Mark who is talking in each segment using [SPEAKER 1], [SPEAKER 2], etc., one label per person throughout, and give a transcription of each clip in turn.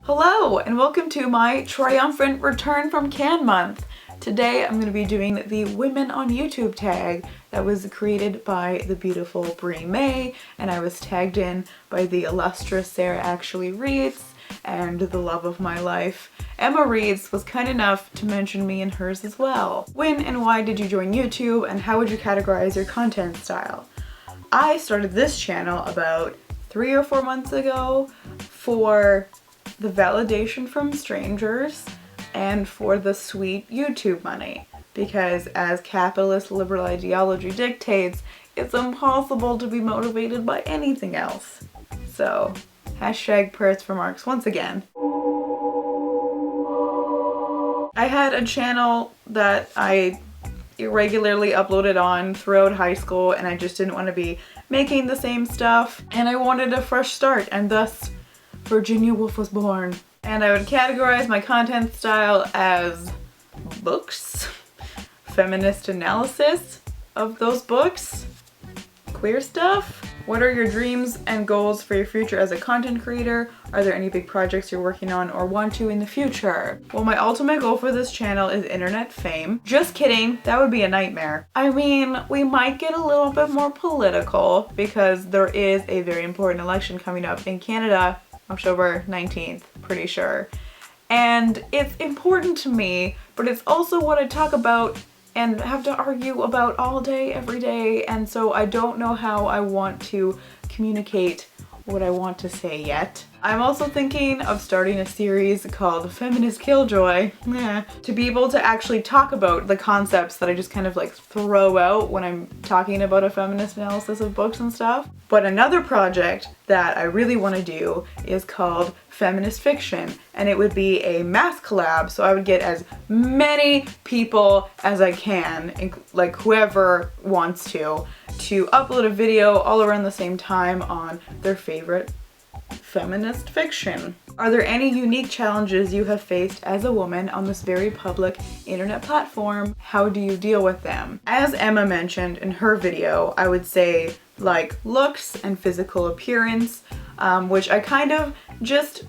[SPEAKER 1] Hello and welcome to my triumphant return from Can Month. Today I'm going to be doing the Women on YouTube tag that was created by the beautiful Brie May, and I was tagged in by the illustrious Sarah Actually Reads and the love of my life, Emma Reads, was kind enough to mention me in hers as well. When and why did you join YouTube, and how would you categorize your content style? I started this channel about 3 or 4 months ago for the validation from strangers and for the sweet YouTube money, because as capitalist liberal ideology dictates, it's impossible to be motivated by anything else. So, hashtag prayers for Marx once again. I had a channel that I irregularly uploaded on throughout high school, and I just didn't want to be making the same stuff, and I wanted a fresh start, and thus Virginia Woolf was born. And I would categorize my content style as books, feminist analysis of those books, queer stuff. What are your dreams and goals for your future as a content creator? Are there any big projects you're working on or want to in the future? Well, my ultimate goal for this channel is internet fame. Just kidding, that would be a nightmare. I mean, we might get a little bit more political because there is a very important election coming up in Canada, October 19th, pretty sure. And it's important to me, but it's also what I talk about and have to argue about all day, every day, and so I don't know how I want to communicate what I want to say yet. I'm also thinking of starting a series called Feminist Killjoy to be able to actually talk about the concepts that I just kind of like throw out when I'm talking about a feminist analysis of books and stuff. But another project that I really want to do is called Feminist Fiction, and it would be a mass collab, so I would get as many people as I can, like whoever wants to upload a video all around the same time on their favorite feminist fiction. Are there any unique challenges you have faced as a woman on this very public internet platform? How do you deal with them? As Emma mentioned in her video, I would say like looks and physical appearance, which I kind of just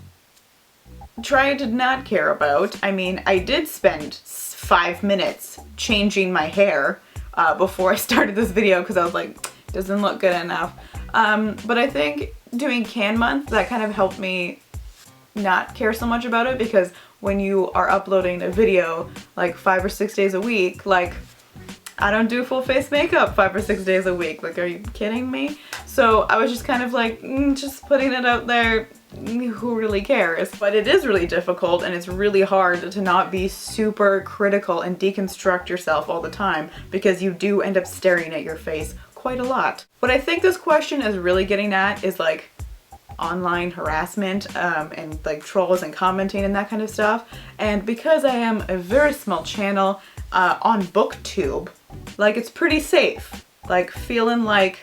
[SPEAKER 1] try to not care about. I mean, I did spend 5 minutes changing my hair before I started this video because I was like, doesn't look good enough. But I think doing Can Month, that kind of helped me not care so much about it, because when you are uploading a video like 5 or 6 days a week, like I don't do full face makeup 5 or 6 days a week. Like, are you kidding me? So I was just kind of like, just putting it out there, who really cares? But it is really difficult, and it's really hard to not be super critical and deconstruct yourself all the time, because you do end up staring at your face quite a lot. What I think this question is really getting at is like online harassment and like trolls and commenting and that kind of stuff. And because I am a very small channel on BookTube, like it's pretty safe, like feeling like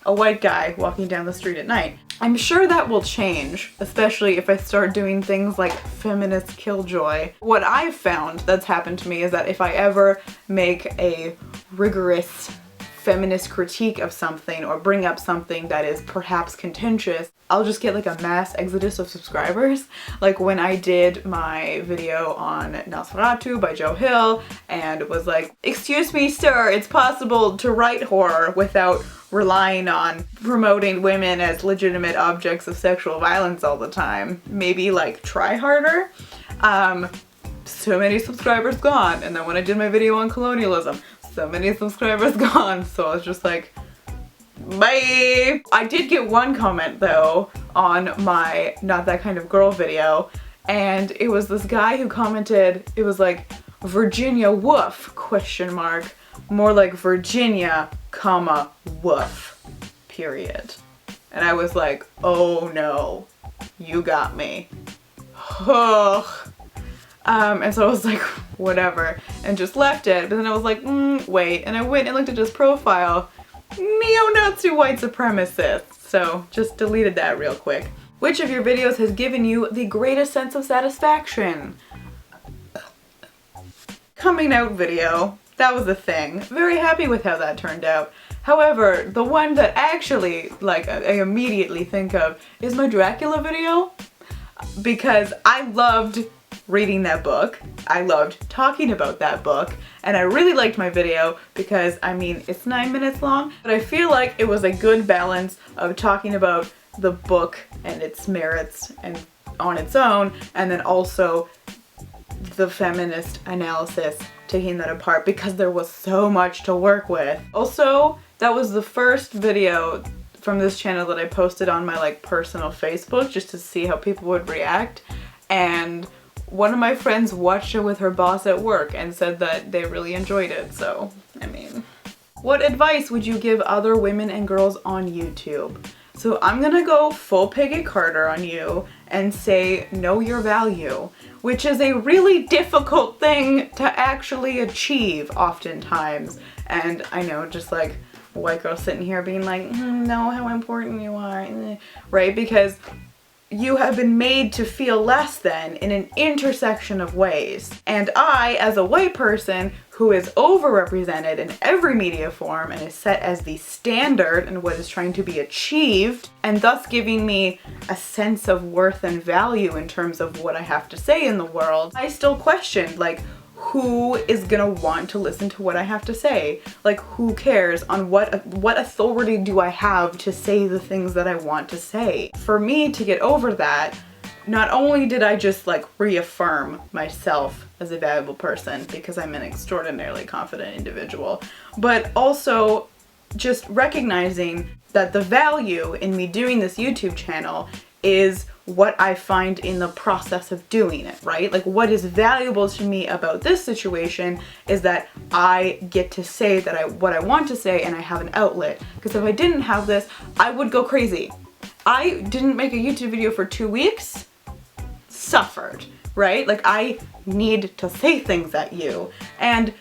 [SPEAKER 1] a white guy walking down the street at night. I'm sure that will change, especially if I start doing things like Feminist Killjoy. What I've found that's happened to me is that if I ever make a rigorous feminist critique of something or bring up something that is perhaps contentious, I'll just get like a mass exodus of subscribers. Like when I did my video on Nosferatu by Joe Hill and was like, excuse me sir, it's possible to write horror without relying on promoting women as legitimate objects of sexual violence all the time. Maybe like try harder. So many subscribers gone. And then when I did my video on colonialism, so many subscribers gone. So I was just like, bye. I did get one comment though on my Not That Kind of Girl video, and it was this guy who commented, it was like Virginia Woolf ? More like Virginia, comma, woof, period. And I was like, oh no, you got me. Ugh. And so I was like, whatever, and just left it. But then I was like, wait, and I went and looked at his profile, neo-Nazi white supremacist. So just deleted that real quick. Which of your videos has given you the greatest sense of satisfaction? Coming out video, that was a thing. Very happy with how that turned out. However, the one that actually, like, I immediately think of is my Dracula video. because I loved reading that book. I loved talking about that book, and I really liked my video because, I mean, it's 9 minutes long, but I feel like it was a good balance of talking about the book and its merits and on its own, and then also the feminist analysis, taking that apart because there was so much to work with. Also, that was the first video from this channel that I posted on my like personal Facebook just to see how people would react, and one of my friends watched it with her boss at work and said that they really enjoyed it. So, I mean, what advice would you give other women and girls on YouTube? So I'm gonna go full Peggy Carter on you and say know your value, which is a really difficult thing to actually achieve oftentimes. And I know, just like a white girl sitting here being like, know how important you are, right? Because you have been made to feel less than in an intersection of ways. And I, as a white person who is overrepresented in every media form and is set as the standard in what is trying to be achieved, and thus giving me a sense of worth and value in terms of what I have to say in the world, I still questioned, like, who is gonna want to listen to what I have to say? Like, who cares? On what authority do I have to say the things that I want to say? For me to get over that, not only did I just like reaffirm myself as a valuable person because I'm an extraordinarily confident individual, but also just recognizing that the value in me doing this YouTube channel is what I find in the process of doing it, right? Like, what is valuable to me about this situation is that I get to say that what I want to say, and I have an outlet. Because if I didn't have this, I would go crazy. I didn't make a YouTube video for 2 weeks, suffered, right? Like, I need to say things at you. And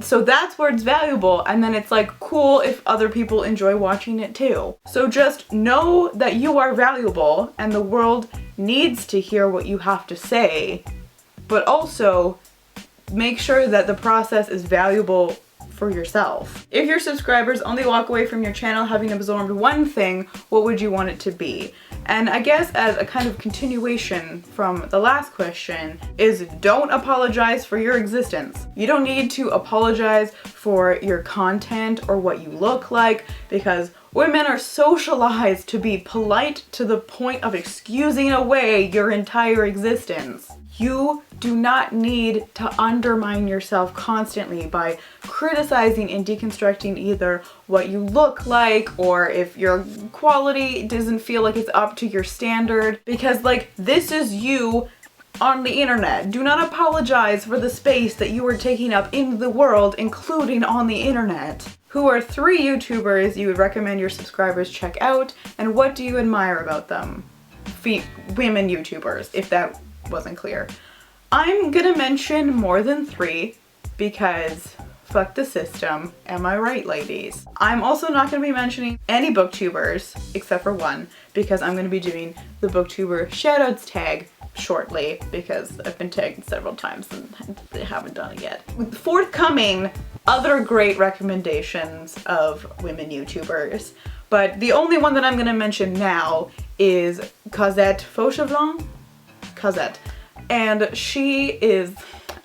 [SPEAKER 1] so that's where it's valuable, and then it's like cool if other people enjoy watching it too. So just know that you are valuable and the world needs to hear what you have to say, but also make sure that the process is valuable for yourself. If your subscribers only walk away from your channel having absorbed one thing, what would you want it to be? And I guess as a kind of continuation from the last question is, don't apologize for your existence. You don't need to apologize for your content or what you look like, because women are socialized to be polite to the point of excusing away your entire existence. You do not need to undermine yourself constantly by criticizing and deconstructing either what you look like or if your quality doesn't feel like it's up to your standard, because like, this is you on the internet. Do not apologize for the space that you are taking up in the world, including on the internet. Who are 3 YouTubers you would recommend your subscribers check out, and what do you admire about them? Women YouTubers, if that wasn't clear. I'm gonna mention more than 3 because fuck the system, am I right, ladies? I'm also not gonna be mentioning any booktubers except for one, because I'm gonna be doing the booktuber shoutouts tag shortly because I've been tagged several times and they haven't done it yet. With forthcoming other great recommendations of women YouTubers, but the only one that I'm gonna mention now is Cosette Fauchevlon. Cosette. And she is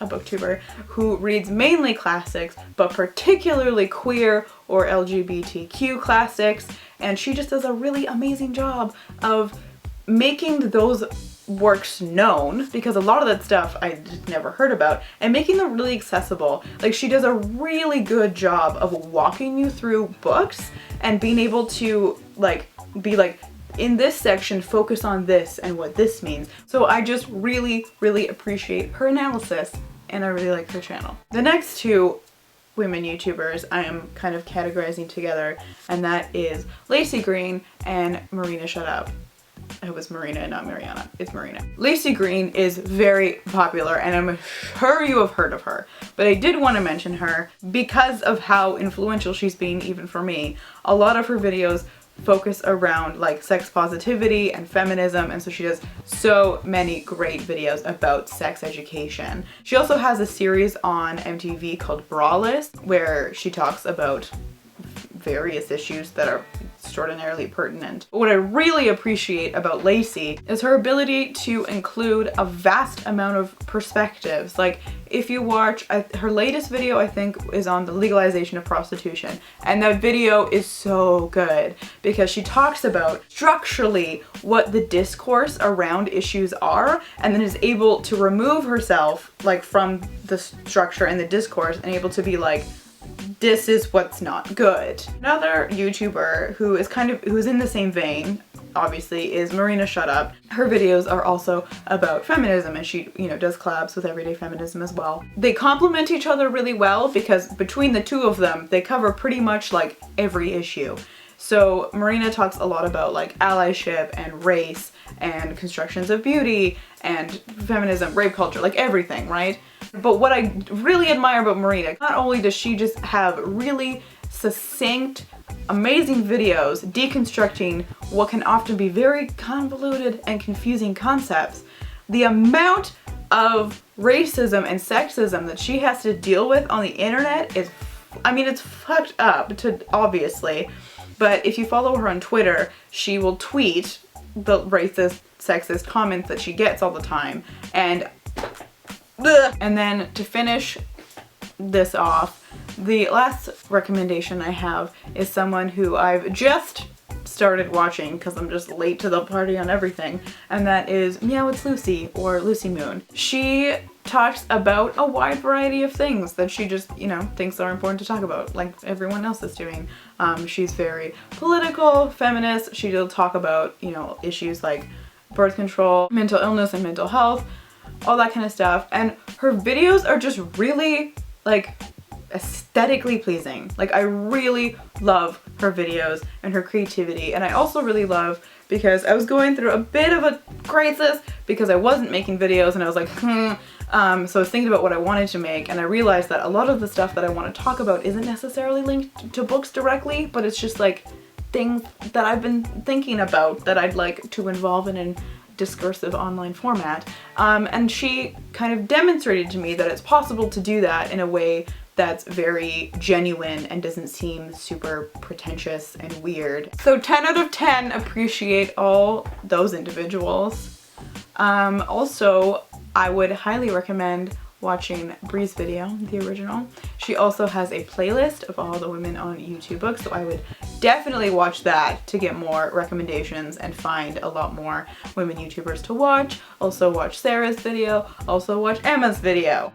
[SPEAKER 1] a booktuber who reads mainly classics, but particularly queer or LGBTQ classics, and she just does a really amazing job of making those works known, because a lot of that stuff I just never heard about, and making them really accessible. Like, she does a really good job of walking you through books and being able to like be like, in this section, focus on this and what this means. So I just really, really appreciate her analysis, and I really like her channel. The next 2 women YouTubers I am kind of categorizing together, and that is Lacey Green and Marina Shut Up. It was Marina, not Mariana. It's Marina. Lacey Green is very popular, and I'm sure you have heard of her, but I did want to mention her because of how influential she's been, even for me. A lot of her videos focus around like sex positivity and feminism, and so she does so many great videos about sex education. She also has a series on MTV called Braless where she talks about various issues that are extraordinarily pertinent. But what I really appreciate about Lacey is her ability to include a vast amount of perspectives. Like, if you watch her latest video, I think, is on the legalization of prostitution, and that video is so good because she talks about structurally what the discourse around issues are, and then is able to remove herself like from the structure and the discourse and able to be like, this is what's not good. Another YouTuber who is who's in the same vein, obviously, is Marina Shutup. Her videos are also about feminism, and she, you know, does collabs with Everyday Feminism as well. They complement each other really well because between the two of them, they cover pretty much like every issue. So Marina talks a lot about like allyship and race and constructions of beauty and feminism, rape culture, like everything, right? But what I really admire about Marina, not only does she just have really succinct, amazing videos deconstructing what can often be very convoluted and confusing concepts, the amount of racism and sexism that she has to deal with on the internet is, I mean, it's fucked up, obviously. But if you follow her on Twitter, she will tweet the racist, sexist comments that she gets all the time. And then to finish this off, the last recommendation I have is someone who I've just started watching because I'm just late to the party on everything, and that is Meow It's Lucy, or Lucy Moon. She talks about a wide variety of things that she just, you know, thinks are important to talk about, like everyone else is doing. She's very political, feminist. She'll talk about, you know, issues like birth control, mental illness and mental health, all that kind of stuff. And her videos are just really like aesthetically pleasing. Like, I really love her videos and her creativity. And I also really love, because I was going through a bit of a crisis because I wasn't making videos and I was like, so I was thinking about what I wanted to make, and I realized that a lot of the stuff that I want to talk about isn't necessarily linked to books directly, but it's just like things that I've been thinking about that I'd like to involve in a discursive online format. And she kind of demonstrated to me that it's possible to do that in a way that's very genuine and doesn't seem super pretentious and weird. So 10 out of 10, appreciate all those individuals. Also, I would highly recommend watching Bree's video, the original. She also has a playlist of all the women on YouTube books, so I would definitely watch that to get more recommendations and find a lot more women YouTubers to watch. Also watch Sarah's video, also watch Emma's video.